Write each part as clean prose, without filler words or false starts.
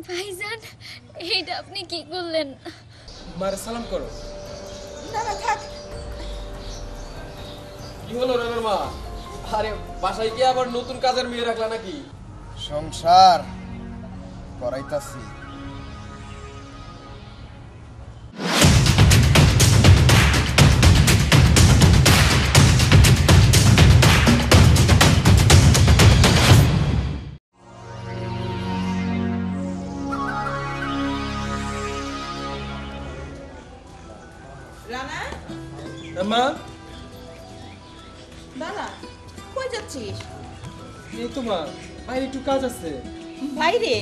ভাইজান, এইটা আপনি কি করলেন? মারে সালাম করো। না না থাক। কি হলো রানার মা? আরে বাসায় কি আবার নতুন কাজের মেয়ে রাখলা নাকি? সংসার করাইতাছি। রানা মা, দাঁড়া, কই যাচ্ছিস? এই তো মা, বাইরে একটু কাজ আছে। বাইরে?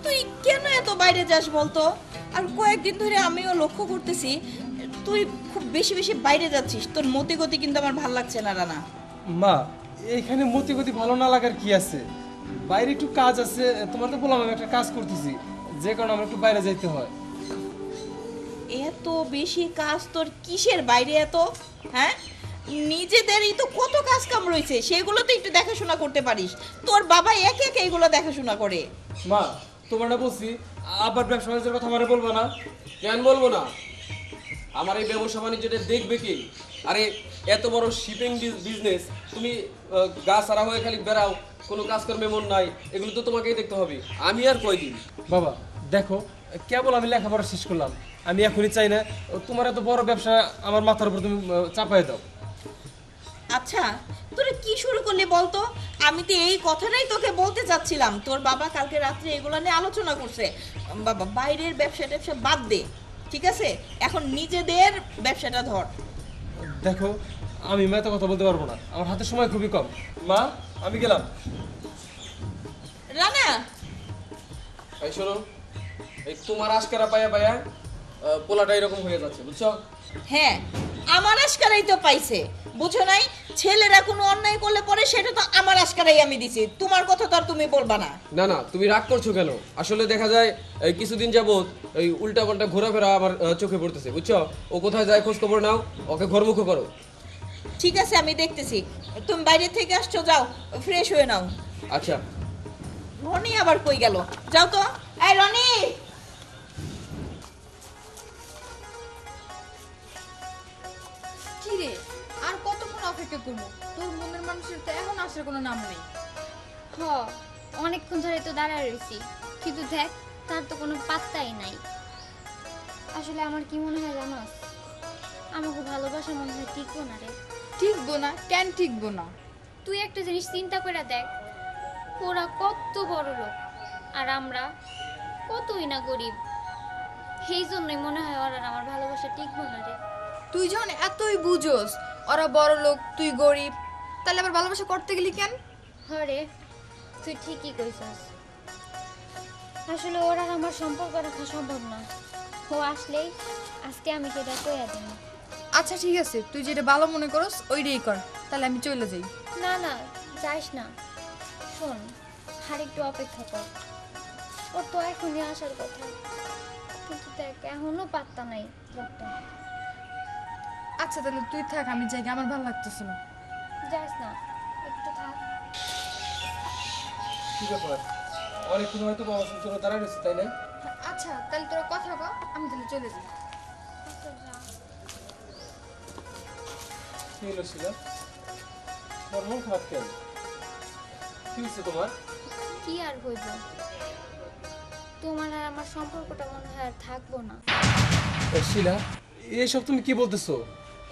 তুই কেন এত বাইরে যাস বলতো? আর কয়েকদিন ধরে আমিও লক্ষ্য করতেছি তুই খুব বেশি বেশি বাইরে যাচ্ছিস। তোর মতি গতি কিন্তু আমার ভাল লাগছে না রানা। মা, এইখানে মতি গতি ভালো না লাগার কি আছে? বাইরে একটু কাজ আছে, তোমার তো বললাম আমি একটা কাজ করতেছি, যে কারণে আমার একটু বাইরে যাইতে হয়। এত বেশি কাজ তোর কিসের বাইরে এত? হ্যাঁ, নিজেদেরই তো কত কাজ কাম রয়েছে, সেগুলো তো একটু দেখাশোনা করতে পারিস। তোর বাবা একে একে এগুলো দেখাশোনা করে। মা, তোমার না বলছি আবার ব্যবসা বাণিজ্যের কথা আমারে বলবা না। কেন বলবো না? আমার এই ব্যবসা বাণিজ্যটা দেখবে কি? আরে এত বড় শিপিং বিজনেস, তুমি গা সারা হয়ে খালি বেড়াও, কোনো কাজকর্মে মন নাই, এগুলো তো তোমাকেই দেখতে হবে। আমি আর কয়দিন? বাবা দেখো, কেবল আমি লেখাপড়া শেষ করলাম, আমি এখনই চাই না তোমার এত বড় ব্যবসা আমার মাথার উপর তুমি চাপাই দাও। আচ্ছা, তোরা কি শুরু করলি বলতো? আমি তো এই কথাটাই তোকে বলতে চাচ্ছিলাম। তোর বাবা কালকে রাত্রে এগুলো নিয়ে আলোচনা করছে। বাবা, বাইরের ব্যবসা বাদ দে, ঠিক আছে? এখন নিজেদের ব্যবসাটা ধর। দেখো, আমি মা এত কথা বলতে পারবো না, আমার হাতে সময় খুবই কম। মা, আমি গেলাম। রানা, এই শোনো, এই তোমার আশকারা পায়া পায়া পোলাটা এরকম হয়ে যাচ্ছে, বুঝছো? হ্যাঁ, আমার আশকারাই তো পাইছে, বুঝো নাই? ছেলেরা কোনো অন্যায় করলে পরে সেটা তো আমার আশকারাই আমি দিছি। তোমার কথা তো আর তুমি বলবা না। না না, তুমি রাগ করছো কেন? আসলে দেখা যায় এই কিছুদিন যাবত এই উল্টা পাল্টা ঘোরাফেরা আমার চোখে পড়তেছে, বুঝছো? ও কোথায় যায় খোঁজ খবর নাও, ওকে ঘরমুখ করো। ঠিক আছে, আমি দেখতেছি। তুমি বাইরে থেকে আসছো, যাও ফ্রেশ হয়ে নাও। আচ্ছা। রনি আবার কই গেল? যাও তো। এই রনি! কি রে, আর কতক্ষণ অপেক্ষা করবো? তোর মনের মানুষের তো এখন আসার কোনো নাম নেই। হ, অনেকক্ষণ ধরে তো দাঁড়ায় রয়েছি, কিন্তু দেখ তার তো কোনো পাত্তাই নাই। আসলে আমার কি মনে হয় জানোস, আমাকে ভালোবাসা মনে হয় টিকবো না রে। ঠিকবো না? কেন ঠিকবো না? তুই একটা জিনিস চিন্তা করে দেখ, ওরা কত বড় লোক আর আমরা কতই না গরিব। সেই জন্যই মনে হয় ওরা আমার ভালোবাসা টিকবো না রে। তুই যখন এতই বুঝোস ওরা বড় লোক, তুই গরিব, তাহলে আবার ভালোবাসা করতে গেলি কেন? হরে, তুই ঠিকই কইছস। আসলে ওর আর আমার সম্পর্ক রাখা সম্ভব না। ও আসলেই আজকে আমি সেটা কইয়া দেব। আচ্ছা ঠিক আছে, তুই যেটা ভালো মনে করস ওইটাই কর, তাহলে আমি চলে যাই। না না, যাইস না। শোন, আর একটু অপেক্ষা কর। ওর তো এখনই আসার কথা, কিন্তু দেখ এখনো পাত্তা নাই লোকটা। আচ্ছা তাহলে তুই থাক, আমি যাই, আমার ভালো লাগতেছে না। যাস না, একটু থাক। কি ব্যাপার, অনেকক্ষণ হয়তো বাবা শুনছো দাঁড়ায় রয়েছে, তাই না? আচ্ছা তাহলে তোরা কথা কর, আমি তাহলে চলে যাই। আচ্ছা, যা। কি হলো শিলা, তোমার মন খারাপ কেন? কি হয়েছে তোমার? কি আর হইব, তোমার আর আমার সম্পর্কটা মনে হয় আর থাকবো না। শিলা, এইসব তুমি কি বলতেছো?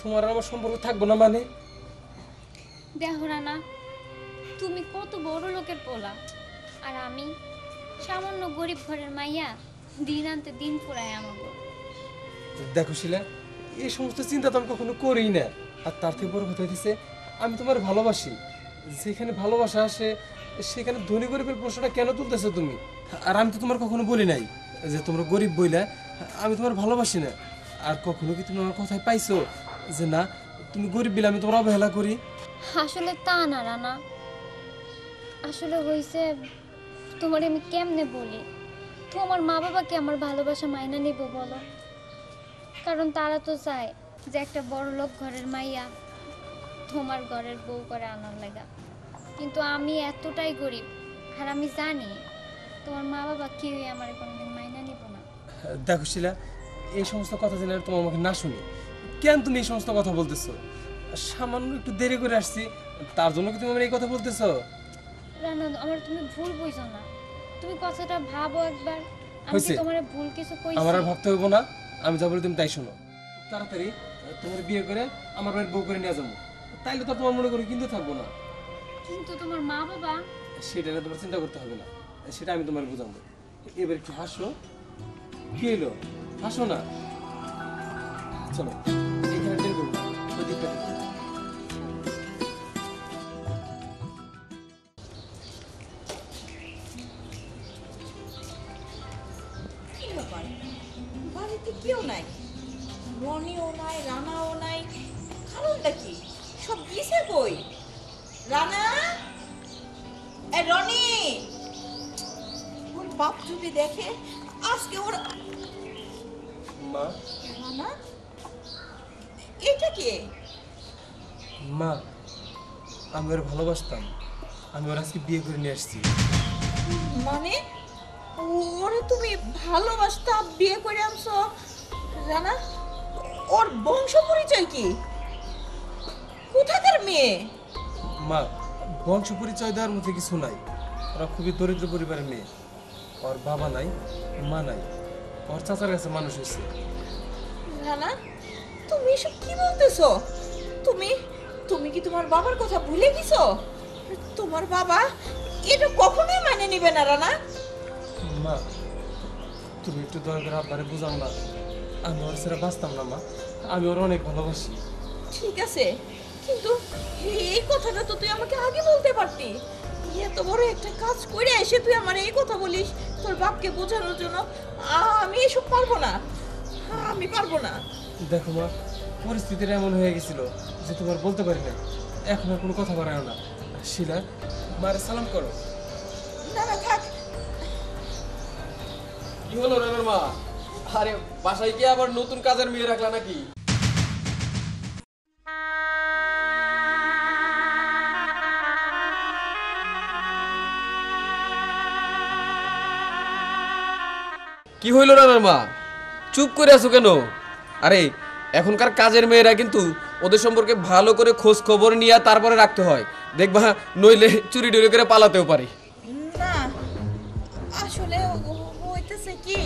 তোমার আর আমার সম্পর্ক থাকবো না মানে? দেখো রানা, তুমি কত বড় লোকের পোলা, আর আমি সামান্য গরিব ঘরের মাইয়া, দিন আনতে দিন ফুরায় আমাকে। দেখো শিলা, এই সমস্ত চিন্তা তো আমি কখনো করিই না। আর তার থেকে বড় কথা হইতেছে, আমি তোমার ভালোবাসি। যেখানে ভালোবাসা আসে সেখানে ধনী গরিবের প্রশ্নটা কেন তুলতেছো তুমি? আর আমি তো তোমার কখনো বলি নাই যে তোমরা গরিব বইলা আমি তোমার ভালোবাসি না। আর কখনো কি তুমি আমার কথায় পাইছো যে না তুমি গরিব বলে আমি তোমার অবহেলা করি? আসলে তা না রানা, আসলে হইছে, তোমার আমি কেমনে বলি, তোমার মা বাবাকে আমার ভালোবাসা মাইনা নিব বলো? কারণ তারা তো চায় যে একটা বড় লোক ঘরের মাইয়া তোমার ঘরের বউ করে আনার লাগা। কিন্তু আমি এতটাই গরিব, আর আমি জানি তোমার মা বাবা কেউই আমার কোনোদিন মাইনা নিব না। দেখো শিলা, এই সমস্ত কথা জেনে তোমার আমাকে না শুনি কেন তুমি এই সমস্ত কথা বলতেছো? সামান্য একটু দেরি করে আসছি, তার জন্য কি তুমি আমার এই কথা বলতেছো? রানা, আমার তুমি ভুল বুঝো না, তুমি কথাটা ভাবো একবার। আমি কি হয়েছে। তোমার ভুল কিছু কইছি? আমার আর ভাবতে হইব না, আমি যা বলি তুমি তাই শোনো। তাড়াতাড়ি তোমার বিয়ে করে আমার বাড়ির বউ করে নিয়ে যাবো, তাইলে তো তোমার মনে করি কিন্তু থাকবো না। কিন্তু তোমার মা বাবা। সেটা নিয়ে তোমার চিন্তা করতে হবে না, সেটা আমি তোমার বুঝাবো। এবার একটু হাসো। কি এলো? হাসো না। চলো এখানে দেরি করবো না, ওই দিকটা দেখো। কি ব্যাপার, বাড়িতে কেউ নাই, রনিও নাই, রানাও নাই, কারণটা কি? সব গিয়েছে কই? রানা, এ রনি, ওর বাপ যদি দেখে আজকে ওর। মা, রানা, এটা কে? মা, আমি ওর ভালোবাসতাম, আমি ওর আজকে বিয়ে করে নিয়ে আসছি। মানে ওরে তুমি ভালোবাসতা, বিয়ে করে আনছো? রানা, ওর বংশ পরিচয় কি? কোথাকার মেয়ে? মা, বংশ পরিচয় দেওয়ার মধ্যে কিছু নাই, ওরা খুবই দরিদ্র পরিবারের মেয়ে। ওর বাবা নাই, মা নাই, ওর চাচার কাছে মানুষ হয়েছে। রানা, তুমি এসব কি বলতেছো? তুমি তুমি কি তোমার বাবার কথা ভুলে গেছো? তোমার বাবা এটা কখনোই মানে নিবে না রানা। মা, তুমি একটু দয়া করে আব্বারে বুঝাও না, আমি ওর ছেড়ে বাঁচতাম না মা, আমি ওর অনেক ভালোবাসি। ঠিক আছে, কিন্তু এই কথাটা তো তুই আমাকে আগে বলতে পারতি। এত বড় একটা কাজ করে এসে তুই আমার এই কথা বলিস তোর বাপকে বোঝানোর জন্য? আমি এসব পারবো না, আমি পারবো না। দেখো মা, পরিস্থিতিটা এমন হয়ে গেছিল যে তোমার বলতে পারি না, এখন আর কোনো কথা বাড়ায় না। শিলা, মারে সালাম করো। না না, থাক। কি হলো রানার মা? আরে বাসায় কি আবার নতুন কাজের মেয়ে রাখলা নাকি? কি হইল রানার মা? চুপ করে আছো কেন? আরে এখনকার কাজের মেয়েরা কিন্তু ওদের সম্পর্কে ভালো করে খোঁজ খবর নিয়ে তারপরে রাখতে হয়, দেখবা নইলে চুরি টুরি করে পালাতেও পারে। না, আসলে হইতেছে কি,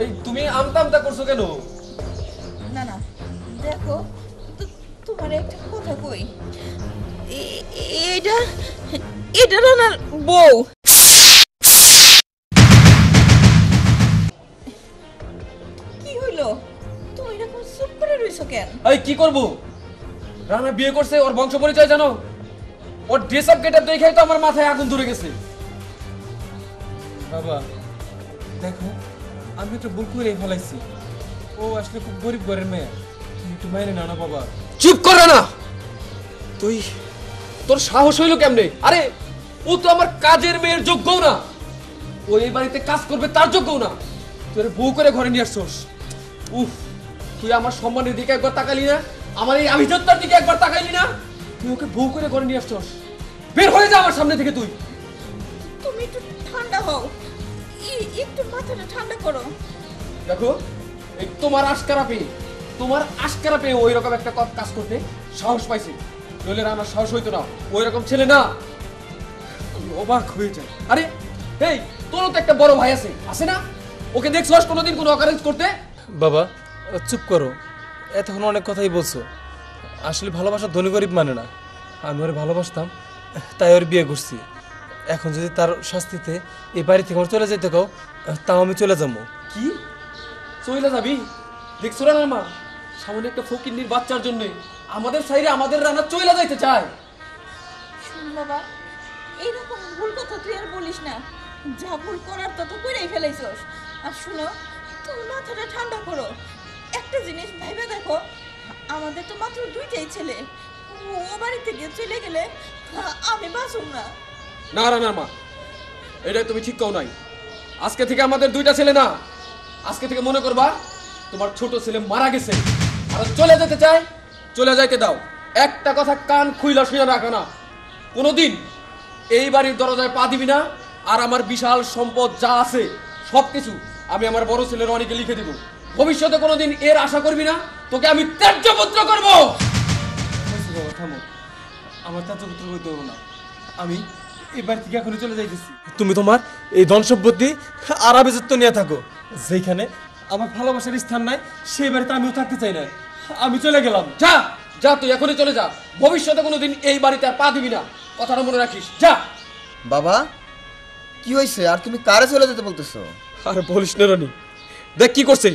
এই তুমি আমতা আমতা করছো কেন? না না, দেখো তোমার একটা কথা কই, এটা এটা রানার বউ। কি হইলো, তুমি এরকম চুপ করে রইছো কেন? এই কি করব? রানা বিয়ে করছে, ওর বংশ পরিচয় জানো? ওর ড্রেস আপ গেটআপ দেখেই তো আমার মাথায় আগুন ধরে গেছে। বাবা দেখো, আমি একটু ভুল করে ফেলাইছি, ও আসলে খুব গরিব ঘরের মেয়ে, তুমি একটু মাইনে নাও না বাবা। চুপ কর না। তোর সাহস হইলো কেমনে? আরে ও তো আমার কাজের মেয়ের যোগ্যও না, ও এই বাড়িতে কাজ করবে তার যোগ্যও না, তুই ওরে বউ করে ঘরে নিয়ে আসছস। উফ, তুই আমার সম্মানের দিকে একবার তাকালি না, আমার এই আভিজাত্যের দিকে একবার তাকাইলি না? তুই ওকে বউ করে ঘরে নিয়ে আসছস। বের হয়ে যা আমার সামনে থেকে তুই। তুমি একটু ঠান্ডা হও, একটু মাথাটা ঠান্ডা করো। দেখো, এই তোমার আশকারা পেয়ে ওই রকম একটা কাজ করতে সাহস পাইছে, নইলে আমার সাহস হইতো না। ওই রকম ছেলে না। আমি অবাক হয়ে যাই। আরে এই, তোরও তো একটা বড় ভাই আছে না? ওকে দেখছস কোনোদিন কোনো অকারেন্স করতে? বাবা চুপ করো, এতক্ষণ অনেক কথাই বলছো, আসলে ভালোবাসা ধনী গরিব মানে না, আমি ওর ভালোবাসতাম তাই ওর বিয়ে করছি। এখন যদি তার শাস্তিতে এই বাড়ি থেকে আমার চলে যেতে কাও, তাও আমি চলে যাবো। কি চইলা যাবি? দেখছো না মা, সামনে একটা ফকিন্নির বাচ্চার জন্য আমাদের সাইরে আমাদের রানা চইলা যাইতে চায়। শুন বাবা, এইরকম ভুল কথা তুই আর বলিস না, যা ভুল করার তা তো করেই ফেলাইছস। আর শুনো, তুমি মাথাটা ঠান্ডা করো, একটা জিনিস ভেবে দেখো, আমাদের তো মাত্র দুইটাই ছেলে, ও বাড়ি থেকে চলে গেলে আমি বাঁচুম না। না রানার মা, এটা তুমি ঠিক কও নাই। আজকে থেকে আমাদের দুইটা ছেলে না, আজকে থেকে মনে করবা তোমার ছোট ছেলে মারা গেছে, আর চলে যেতে চায়, চলে যাইতে দাও। একটা কথা কান খুইলা শুনে রাখো না, কোনোদিন এই বাড়ির দরজায় পা দিবি না, আর আমার বিশাল সম্পদ যা আছে সবকিছু আমি আমার বড় ছেলে রনিকে লিখে দিব। ভবিষ্যতে কোনোদিন এর আশা করবি না, তোকে আমি ত্যায্যপুত্র করব। হয়েছে বাবা, থামো। আমার ত্যায্যপুত্র হইতে হবে না। আমি এই বাড়ি থেকে এখনই চলে যাইতেছি। তুমি তোমার এই ধন সম্পত্তি আর আবেজত্ব নিয়ে থাকো। যেখানে আমার ভালোবাসার স্থান নাই সেই বাড়িতে আমিও থাকতে চাই না। আমি চলে গেলাম। যা যা, তুই এখনই চলে যা। ভবিষ্যতে কোনোদিন এই বাড়িতে আর পা দিবি না, কথাটা মনে রাখিস। যা। বাবা কি হয়েছে? আর তুমি কারে চলে যেতে বলতেছো? আরে বলিস না রানী, দেখ কি করছে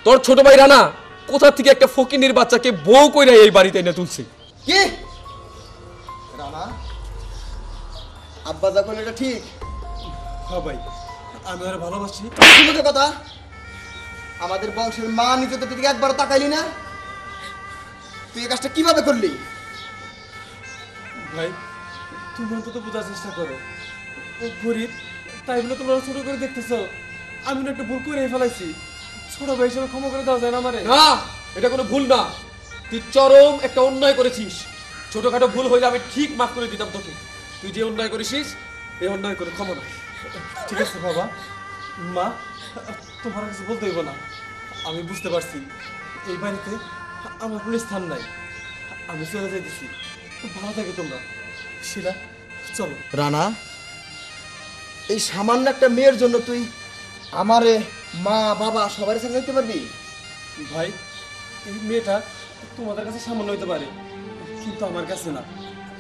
তোর ছোট ভাই রানা। কোথা থেকে একটা ফকিনীর বাচ্চাকে বউ কইরা এই বাড়িতে এনে তুলছে। কি রানা? আব্বা যখন এটা ঠিক হ্যাঁ ভাই, আমি আর ভালোবাসি। মুখে কথা, আমাদের বংশের মা নিজে তো দিকে একবারও তাকাইলি না। তুই এই কাজটা কিভাবে করলি? ভাই তুমি অন্তত বোঝার চেষ্টা করো। ও গরিব, তাই বলে তোমরা ছোট করে দেখতেছো। আমি না একটা ভুল করে ফেলাইছি। ছোট ভাই হিসেবে ক্ষমা করে দেওয়া যায় না আমারে? না, এটা কোনো ভুল না। তুই চরম একটা অন্যায় করেছিস। ছোটখাটো ভুল হইলে আমি ঠিক মাফ করে দিতাম তোকে। তুই যে অন্যায় করেছিস, এই অন্যায় করে ক্ষমা না। ঠিক আছে বাবা। মা, তোমার কিছু বলতে হইব না। আমি বুঝতে পারছি এই বাড়িতে আমার কোনো স্থান নাই। আমি চলে যাইতেছি। ভালো থাকে তোমরা। শিলা, চলো। রানা, এই সামান্য একটা মেয়ের জন্য তুই আমারে মা বাবা সবার সাথে যেতে পারবি? ভাই, এই মেয়েটা তোমাদের কাছে সামান্য হইতে পারে, কিন্তু আমার কাছে না।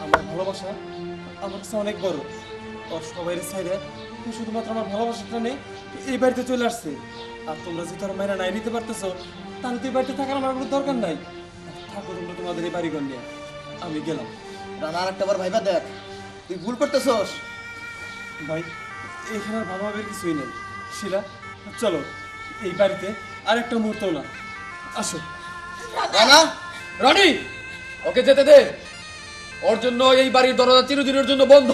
আমার ভালোবাসা আমার কাছে অনেক বড়। ওর সবাই চাইলে শুধুমাত্র আমার ভালোবাসাটা নেই এই বাড়িতে চলে আসছে। আর তোমরা যে তোর মায়েরা নাই নিতে পারতেছো, তাহলে তো এই বাড়িতে থাকার আমার কোনো দরকার নাই। থাকো তোমরা তোমাদের এই বাড়িঘর নিয়ে। আমি গেলাম। রানা, আর একটা বার ভাইবা দেখ, তুই ভুল করতেছস। ভাই, এখানে আর ভাবাবের কিছুই নেই। শিলা, চলো। এই বাড়িতে আর একটা মুহূর্ত না। আসো। রানা, রানী, ওকে যেতে দে। ওর জন্য এই বাড়ির দরজা চিরদিনের জন্য বন্ধ।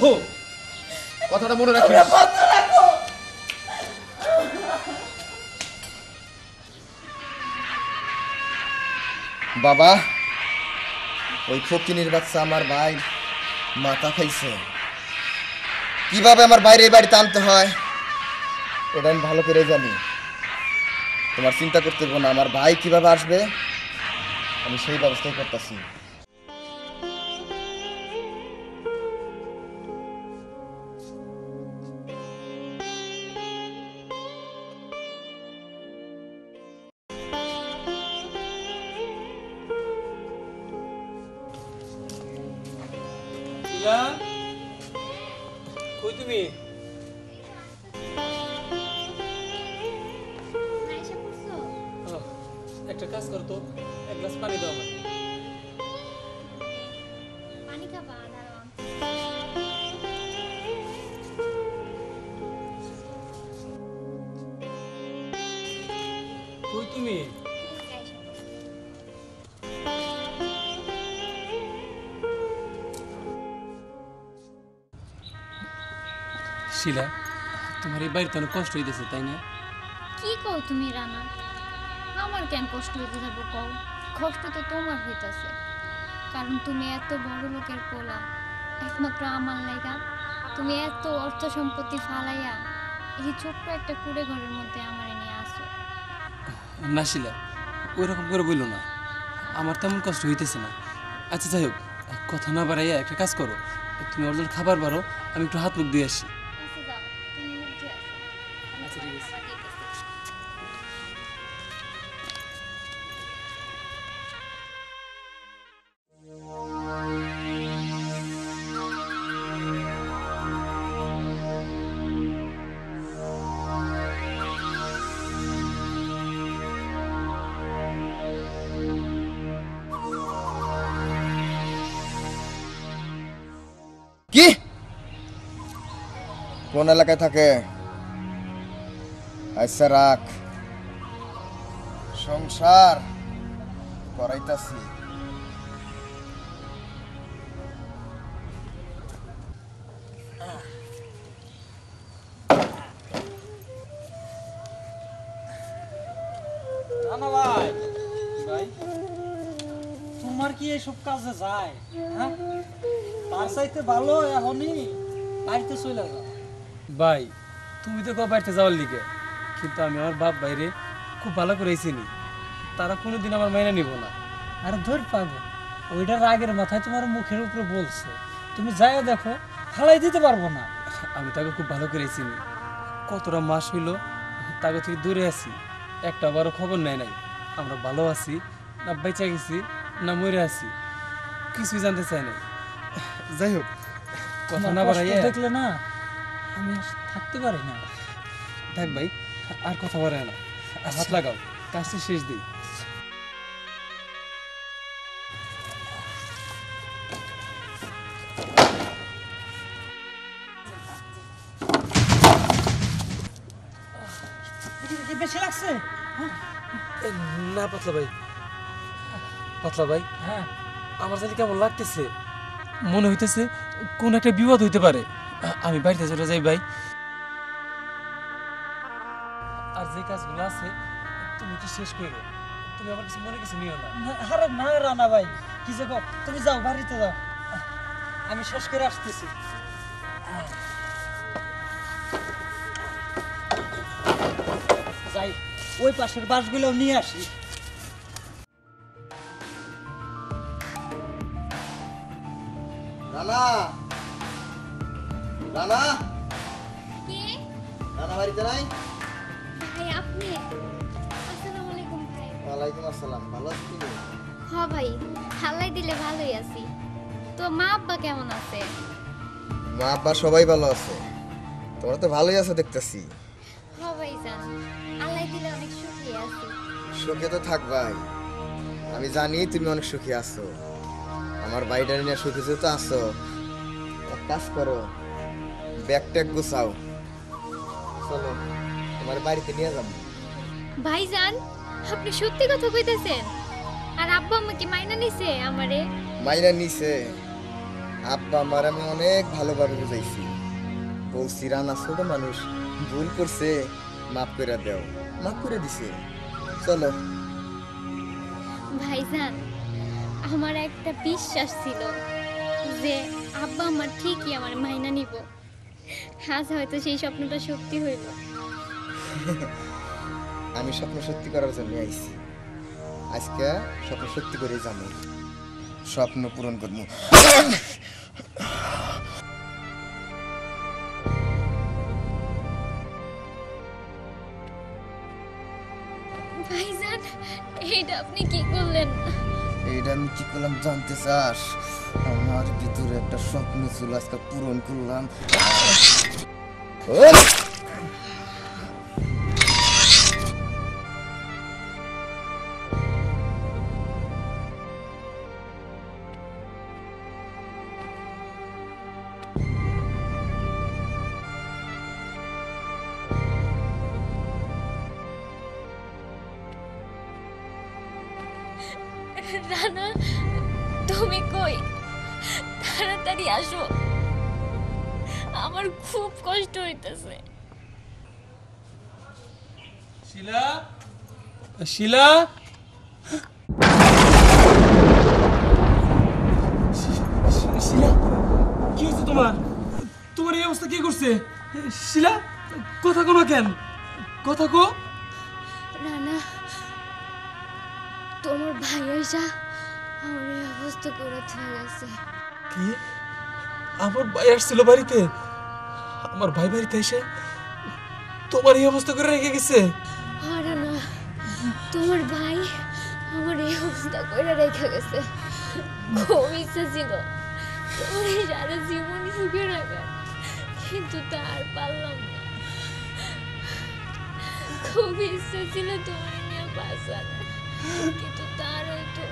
কথাটা মনে রাখিস। বাবা, ওই ফকিনীর বাচ্চা আমার ভাই মাথা খাইছে। কিভাবে আমার বাইরে এই বাড়িতে আনতে হয় এটা আমি ভালো করে জানি। তোমার চিন্তা করতে হবে না, আমার ভাই কিভাবে আসবে আমি সেই ব্যবস্থাই করতেছি। শিলা, কই তুমি? একটা কাজ করো তো, এক গ্লাস পানি দাও আমাকে। পানি খাবা? দাঁড়াও। কই তুমি? শিলা, তোমার এই বাড়িতে অনেক কষ্ট হইতেছে তাই না? কি কও তুমি রানা? আমার কেন কষ্ট হইতে যাবো কও? কষ্ট তো তোমার হইতাছে, কারণ তুমি এত বড় লোকের পোলা। একমাত্র আমার লাইগা তুমি এত অর্থ সম্পত্তি ফালাইয়া এই ছোট্ট একটা কুড়ে ঘরের মধ্যে আমারে নিয়ে আসো। না শিলা, ওই রকম করে বললো না। আমার তেমন কষ্ট হইতেছে না। আচ্ছা যাই হোক, কথা না বাড়াইয়া একটা কাজ করো, তুমি ওর জন্য খাবার বাড়ো, আমি একটু হাত মুখ দিয়ে আসি। আচ্ছা যাও, তুমি মুখ ধুয়ে আসো। আমি আচ্ছা, ঠিক আছে। খাবার দিতেছি। কি কোন এলাকায় থাকে? আচ্ছা রাখ, সংসার করাইতাছি। রানা ভাই, তোমার কি এসব কাজে যায়? হ্যাঁ, তার চাইতে ভালো এখনই বাড়িতে চলে যাও। ভাই তুমি তো কবে বাড়িতে যাওয়ার লিগে, কিন্তু আমি আমার বাপ বাইরে খুব ভালো করে চিনি, তারা কোনোদিন আমার মাইনে নিব না। আর ধর পাবো ওইটা রাগের মাথায় তোমার মুখের উপরে বলছে, তুমি যাইও দেখো ফালাই দিতে পারবো না। আমি তাকে খুব ভালো করে চিনি, কতটা মাস হইলো তাকে থেকে দূরে আছি, একটা বারো খবর নেয় নাই আমরা ভালো আছি না বেঁচে গেছি না মরে আছি, কিছুই জানতে চাই নাই। যাই হোক, কথা তোমার না কষ্ট বাড়াইয়া দেখলে না আমি আর থাকতে পারি না। থাক ভাই, আর কথা বাড়ায় না, হাত লাগাও, কাজটা শেষ দিই। কি বেশি লাগছে? না পাতলা ভাই, পাতলা ভাই, হ্যাঁ আমার জানি কেমন লাগতেছে, মনে হইতেছে কোন একটা বিপদ হইতে পারে। আমি বাড়িতে চলে যাই ভাই, আর যে কাজগুলো আছে তুমি কি শেষ করো, তুমি আমার কিছু মনে কিছু নিও না। আরে না রানা ভাই, কি যে কর, তুমি যাও বাড়িতে যাও, আমি শেষ করে আসতেছি। যাই ওই পাশের বাসগুলো নিয়ে আসি। রানা, রানা, কে? রানা বাড়িতে নাই? ভাই আপনি? আসসালামু আলাইকুম ভাই। ওয়ালাইকুম আসসালাম, ভালো আছো তুমি? হ ভাই, হালাই দিলে ভালোই আছি। তো মা আব্বা কেমন আছে? মা আব্বা সবাই ভালো আছে, তোমরা তো ভালোই আছো দেখতেছি। হ ভাই জান, আল্লাহ দিলে অনেক সুখী আছি। সুখে তো থাকবাই, আমি জানি তুমি অনেক সুখী আছো। আমার বাড়িটা নিয়ে সুখী যেহেতু আছো, এক কাজ করো, ব্যাগ ট্যাগ গুছাও, চলো তোমার বাড়িতে নিয়ে যাবো। ভাইজান, আপনি সত্যি কথা কইতেছেন? আর আব্বা আমাকে মাইনা নিছে আমারে? মাইনা নিছে, আব্বা আমার আমি অনেক ভালোভাবে বুঝাইছি, বলছি রানা ছোট মানুষ, ভুল করছে, মাফ করে দাও, মাফ করে দিছে। চলো। ভাইজান, আমার একটা বিশ্বাস ছিল যে আব্বা আমার ঠিকই আমার মাইনা নিব। আজ হয়তো সেই স্বপ্নটা সত্যি হইল। আমি স্বপ্ন সত্যি করার জন্য আইছি, আজকে স্বপ্ন সত্যি করে যাবো, স্বপ্ন পূরণ করবো। ভাইজান, এইটা আপনি কি করলেন? এইটা আমি কি করলাম জানতে চাস? আমার ভিতরে একটা স্বপ্ন ছিল, আজকে পূরণ করলাম। ওই! রানা, তুমি কই? তাড়াতাড়ি আসো, আমার খুব কষ্ট হইতেছে। শিলা, শিলা, শিলা, কি হয়েছে তোমার? তোমার এই অবস্থা কি করছে? শিলা, কথা কো না কেন? কথা কো। রানা, তোমার ভাই আইসা আমার এই অবস্থা করে থয়ে গেছে। কি? আমার ভাই আসছিল বাড়িতে? আমার ভাই বাড়িতে এসে তোমার এই অবস্থা করে রেখে গেছে? আর না, তোমার ভাই আমার এই অবস্থা করে রেখে গেছে। খুব ইচ্ছা ছিল তোমার এই সারা জীবন সুখে রাখার, কিন্তু তার পারলাম না। খুব ইচ্ছা ছিল তোমার নিয়ে বাঁচার, কিন্তু তার হয়তো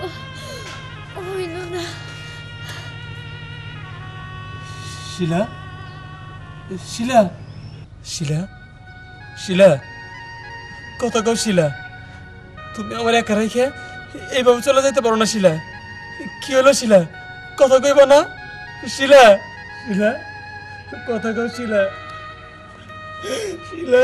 হইল না। শিলা, শিলা, শিলা, শিলা, কথা কও শিলা, তুমি আমার একা রেখে এইভাবে চলে যেতে পারো না শিলা। কি হলো শিলা? কথা কইবা না? শিলা, শিলা, কথা কও শিলা, শিলা।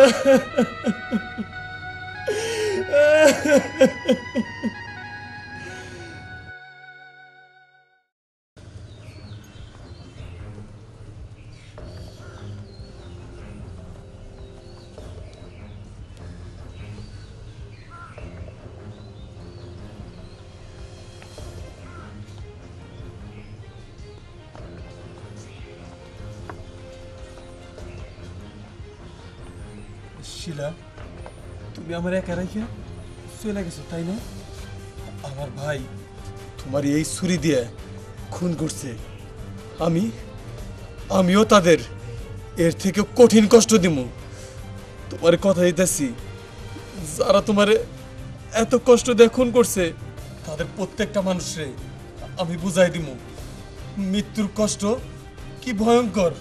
শিলা, তুমি আমার একা রাখিয়া চলে গেছো তাই না? আমার ভাই তোমার এই ছুরি দিয়ে খুন করছে। আমিও তাদের এর থেকে কঠিন কষ্ট দিব। তোমার কথা দিতেছি, যারা তোমারে এত কষ্ট দিয়ে খুন করছে তাদের প্রত্যেকটা মানুষে আমি বুঝাই দিব মৃত্যুর কষ্ট কি ভয়ঙ্কর।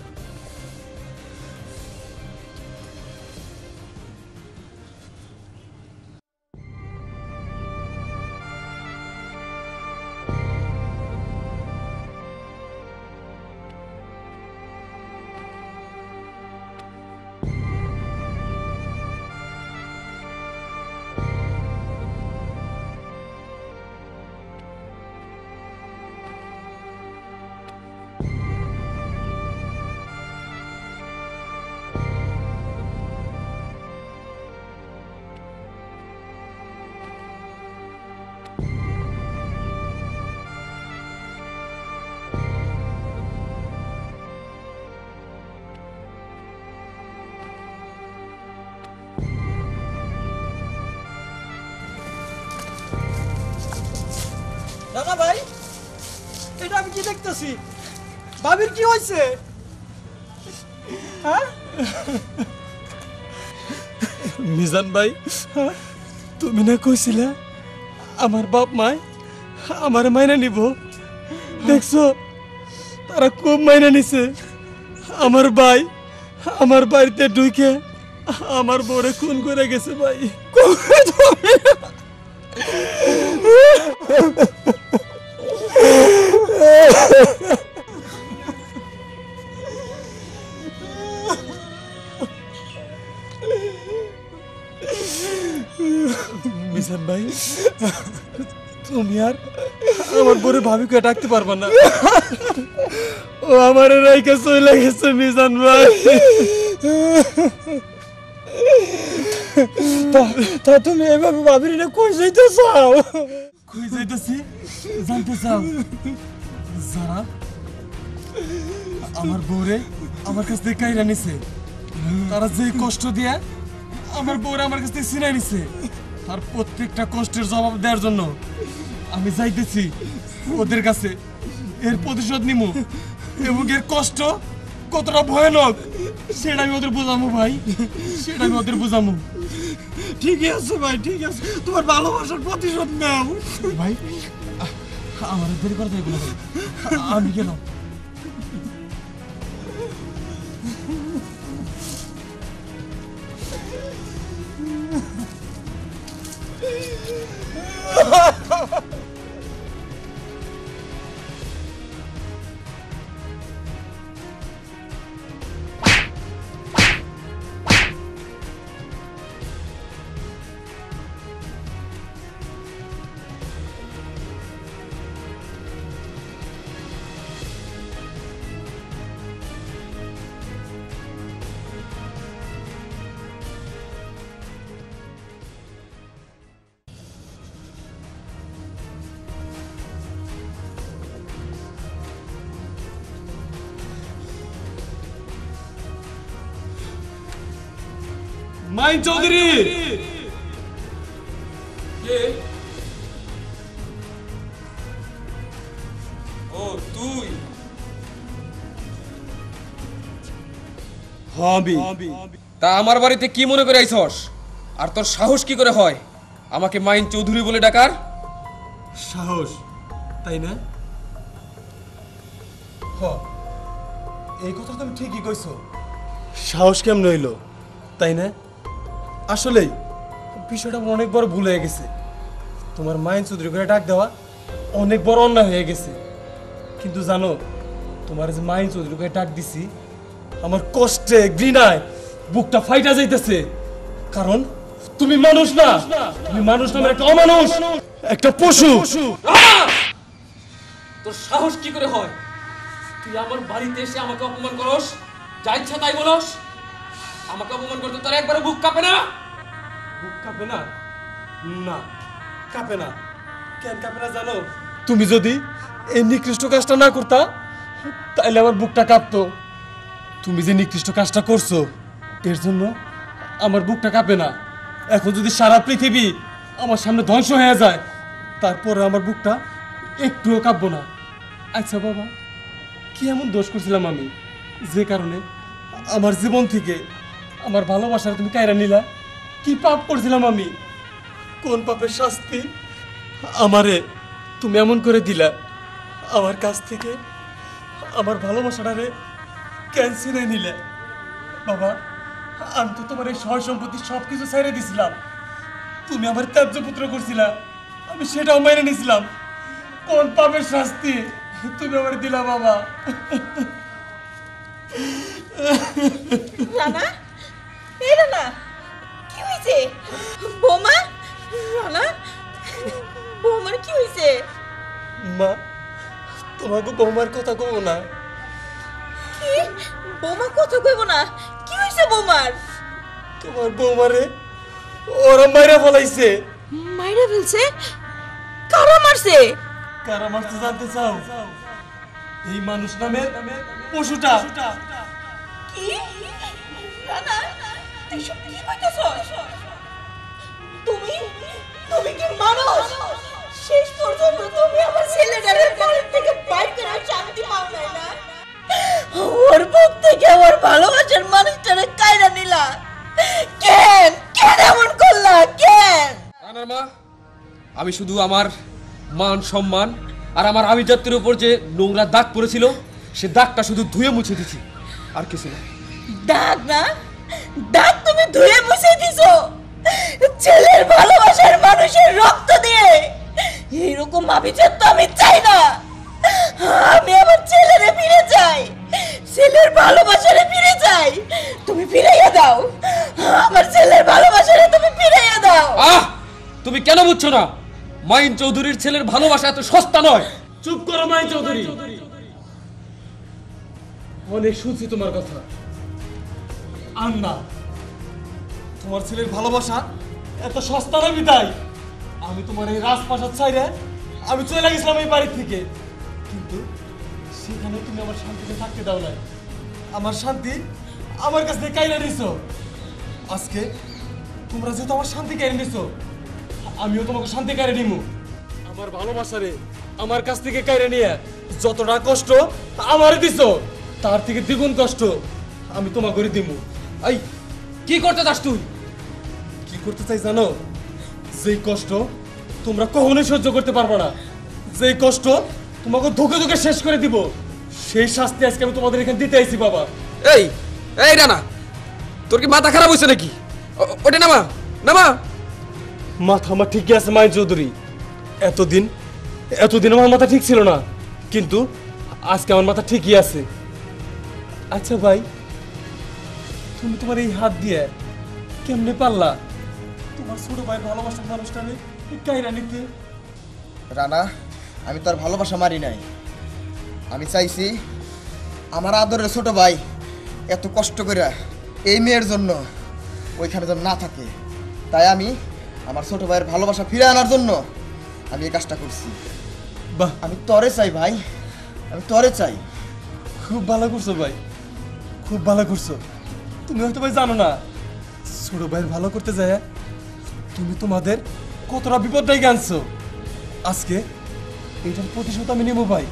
দাদা ভাই, এটা আমি কি দেখতেছি? ভাবির কি হয়েছে? হ্যাঁ মিজান ভাই, তুমি না কইছিলে আমার বাপ মায় আমার মাইনা নিব? দেখছো তারা খুব মাইনা নিছে। আমার ভাই আমার বাড়িতে ঢুকে আমার বউরে খুন করে গেছে ভাই। মিজান ভাই, তুমি আর আমার বউরে ভাবিকে ডাকতে পারবা না। ও আমার রাইকে চলে গেছে মিজান ভাই। তা তুমি এভাবে ভাবির না কই যাইতে চাও? কই যাইতেছি জানতে চাও? যারা আমার বউরে আমার কাছ থেকে কাইরা নিছে, তারা যে কষ্ট দিয়ে আমার বউরে আমার কাছ থেকে ছিনাই নিছে, তার প্রত্যেকটা কষ্টের জবাব দেওয়ার জন্য আমি যাইতেছি ওদের কাছে। এর প্রতিশোধ নিমু এবং এর কষ্ট কতটা ভয়ানক সেটা আমি ওদের বুঝামু ভাই, সেটা আমি ওদের বুঝামু। ঠিকই আছে ভাই, ঠিক আছে, তোমার ভালোবাসার প্রতিশোধ নাও ভাই। আমার দেরি করে দেয় ভাই, আমি গেলাম। মাইন চৌধুরী, কে? ও তুই? হবি তা আমার বাড়িতে কি মনে করে আইছস? আর তোর সাহস কি করে হয় আমাকে মাইন চৌধুরী বলে ডাকার? সাহস, তাই না? হ, এই কথা তুমি ঠিকই কইছো। সাহস কেমন হইলো, তাই না? আসলেই বিষয়টা আমার অনেক বড় ভুল হয়ে গেছে। তোমার মাইন চৌধুরী করে ডাক দেওয়া অনেক বড় অন্যায় হয়ে গেছে। কিন্তু জানো, তোমার যে মাইন চৌধুরী করে ডাক দিছি, আমার কষ্টে ঘৃণায় বুকটা ফাইটা যাইতেছে। কারণ তুমি মানুষ না, তুমি মানুষ নামের একটা অমানুষ, একটা পশু। তোর সাহস কি করে হয় তুই আমার বাড়িতে এসে আমাকে অপমান করস? যা ইচ্ছা তাই বলস? আমাকে অপমান করতে তোর একবারে বুক কাঁপে না? বুক কাঁপে না? না, কাঁপে না। কেন কাঁপে না জানো? তুমি যদি এই নিকৃষ্ট কাজটা না করতা তাইলে আমার বুকটা কাঁপতো। তুমি যে নিকৃষ্ট কাজটা করছো এর জন্য আমার বুকটা কাঁপে না। এখন যদি সারা পৃথিবী আমার সামনে ধ্বংস হয়ে যায়, তারপরে আমার বুকটা একটুও কাঁপবো না। আচ্ছা বাবা, কি এমন দোষ করছিলাম আমি যে কারণে আমার জীবন থেকে আমার ভালোবাসার তুমি কায়রা নিলা? কি পাপ করছিলাম আমি? কোন পাপের শাস্তি আমারে তুমি এমন করে দিলা? আমার কাছ থেকে আমার ভালোবাসাটারে ক্যান্সেলে নিলে। বাবা, আমি তো তোমার এই সয় সম্পত্তি সব কিছু ছেড়ে দিছিলাম। তুমি আমার ত্যায্য পুত্র করছিলা, আমি সেটাও মেনে নিছিলাম। কোন পাপের শাস্তি তুমি আমার দিলা বাবা? রানা, এই রানা, কি হয়েছে? বৌমা, রানা, বৌমার কি হয়েছে? মা, তোমাকে বৌমার কথা কব না। কি? বৌমা কথা কইব না? কি হয়েছে বৌমার? তোমার বৌমারে ওরা মাইরা ফলাইছে। মাইরা ফেলছে? কারা মারছে? কারা মারতে জানতে চাও? এই মানুষ নামে পশুটা। কি? রানা, তুই সব কি কইতেছস? তুমি তুমি কি মানুষ? শেষ পর্যন্ত তুমি আমার ছেলেটারে বাড়ি থেকে বাইর করে শান্তি পাও নাই না? ওর বুক থেকে আমার ভালোবাসার মানুষটারে কাইরা নিলা। কেন কেন এমন করলা? কেন? রানার মা, আমি শুধু আমার মান সম্মান আর আমার আভিজাত্যের উপর যে নোংরা দাগ পড়েছিল সে দাগটা শুধু ধুয়ে মুছে দিছি, আর কিছু না। দাগ না? দাগ তুমি ধুয়ে মুছে দিছো ছেলের ভালোবাসার মানুষের রক্ত দিয়ে? এইরকম আভিজাত তো আমি চাই না। আমি আমার ছেলেরে ফিরে চাই, ছেলের ভালোবাসারে ফিরে চাই। তুমি ফিরাইয়া দাও আমার ছেলের ভালোবাসারে, তুমি ফিরাইয়া দাও। তুমি কেন বুঝছো না? মাইন চৌধুরীর ছেলের ভালোবাসা এত সস্তা নয়। চুপ করো মাইন চৌধুরী, অনেক শুনছি তোমার কথা। আর না, তোমার ছেলের ভালোবাসা এত সস্তা না বিদায় আমি তোমার এই রাজপ্রাসাদ ছাইরে আমি চলে গেছিলাম এই বাড়ি থেকে। কিন্তু সেখানে তুমি আমার শান্তিতে থাকতে দাও না। আমার শান্তি আমার কাছ থেকে কাইরা নিছো। আজকে তোমরা যেহেতু আমার শান্তি কেড়ে নিছো, আমিও তোমাকে শান্তি কেড়ে নিমু। আমার ভালোবাসারে আমার কাছ থেকে কাইরে নিয়ে যতটা কষ্ট আমারে দিছো, তার থেকে দ্বিগুণ কষ্ট আমি তোমাকে করে দিমু। এই কি করতে চাস তুই? কি করতে চাই জানো? যেই কষ্ট তোমরা কখনোই সহ্য করতে পারবে না, যেই কষ্ট তোমাকে ধুকে ধুকে শেষ করে দিব, সেই শাস্তি আজকে আমি তোমাদের এখানে দিতে আইছি বাবা। এই এই রানা, তোর কি মাথা খারাপ হয়েছে নাকি? ওটা নামা নামা। মাথা আমার ঠিকই আছে মাইন চৌধুরী। এতদিন আমার মাথা ঠিক ছিল না, কিন্তু আজকে আমার মাথা ঠিকই আছে। আচ্ছা ভাই, তুমি তোমার এই হাত দিয়ে কেমনে পারলা তোমার ছোট ভাইয়ের ভালোবাসার মানুষটারে কাইরা নিতে? রানা, আমি তার ভালোবাসা মারি নাই। আমি চাইছি আমার আদরের ছোট ভাই এত কষ্ট করে এই মেয়ের জন্য ওইখানে যেন না থাকে, তাই আমি আমার ছোট ভাইয়ের ভালোবাসা ফিরে আনার জন্য আমি এই কাজটা করছি। বাহ, আমি তরে চাই ভাই, আমি তরে চাই। খুব ভালো করছো ভাই, খুব ভালো করছো। তুমি হয়তো ভাই জানো না, ছোট ভাইয়ের ভালো করতে যায় তুমি তোমাদের কতটা বিপদ ডেকে আনছো। আজকে এটার প্রতিশোধ আমি নেবো ভাই।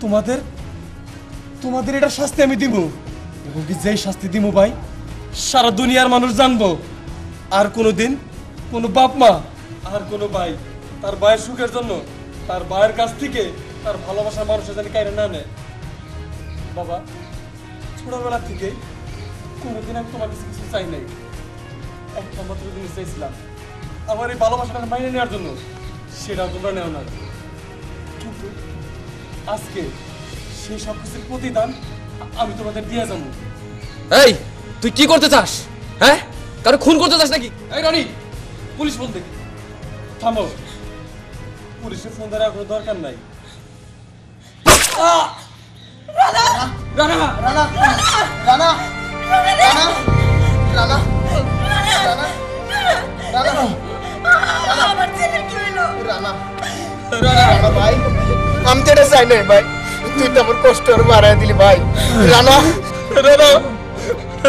তোমাদের এটা শাস্তি আমি দিব, এবং কি যেই শাস্তি দিব ভাই সারা দুনিয়ার মানুষ জানবো। আর কোনোদিন কোনো বাপ মা আর কোনো ভাই তার ভাইয়ের সুখের জন্য তার ভাইয়ের কাছ থেকে তার ভালোবাসার মানুষের জানি কাইরে না নেয়। বাবা, ছোটবেলা থেকে কোনোদিন আমি তোমার কাছে কিছু চাই নাই। একটা মাত্র জিনিস চাইছিলাম, আমার এই ভালোবাসাটা মাইনে নেওয়ার জন্য, সেটাও তোমরা নেও না। কিন্তু আজকে সেই সব কিছুর প্রতিদান আমি তোমাদের দিয়ে যাবো। এই তুই কি করতে চাস? হ্যাঁ, কারো খুন করতে চাস নাকি? এই রনি, পুলিশ ফোন দেখি। থামো, পুলিশের ফোন দেওয়ার কোনো দরকার নাই। রানা রানা, রানা, রানা, রানা, রানা, রানা, আমার ছেলের কি হইলো? রানা, রানা ভাই, আমি তো এটা চাই না ভাই। তুই তো আমার কষ্ট আর বাড়াই দিলি ভাই। রানা, রানা,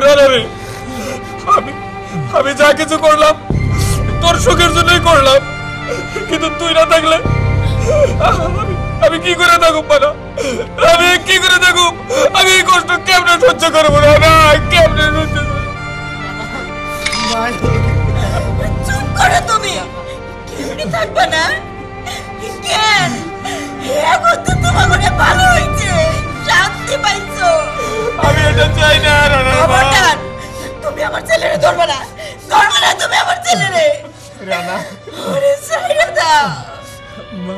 রানা রে, আমি যা কিছু করলাম তোর সুখের জন্যই করলাম, কিন্তু তুই না থাকলে আমি কি করে থাকুম বানা? আমি কি করে থাকুম? আমি এই কষ্ট কেমনে সহ্য করবো না? কেমনে সহ্য করবো? চুপ করো তুমি, কেমনি থাকবা না? কেন এখন তো তোমার মনে ভালো হয়েছে, শান্তি পাইছো। আমি এটা চাই না রানা মা। খবরদার, তুমি আমার ছেলেরে ধরবে না, ধরবে না তুমি আমার ছেলেরে। রানা ওরে ছাইড়া দাও। মা,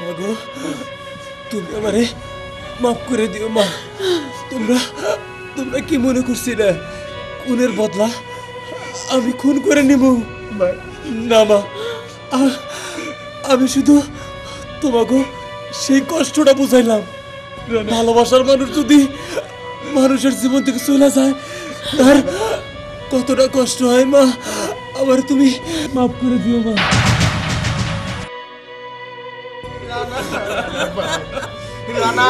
মাগো তুমি আমারে মাফ করে দিও মা। তোমরা তোমরা কি মনে করছিলে খুনের বদলা আমি খুন করে নিব? না মা, আমি শুধু তোমাকে সেই কষ্টটা বুঝাইলাম। ভালোবাসার মানুষ যদি মানুষের জীবন থেকে চলে যায় তার কতটা কষ্ট হয় মা, আবার তুমি মাফ করে দিও মা। রানা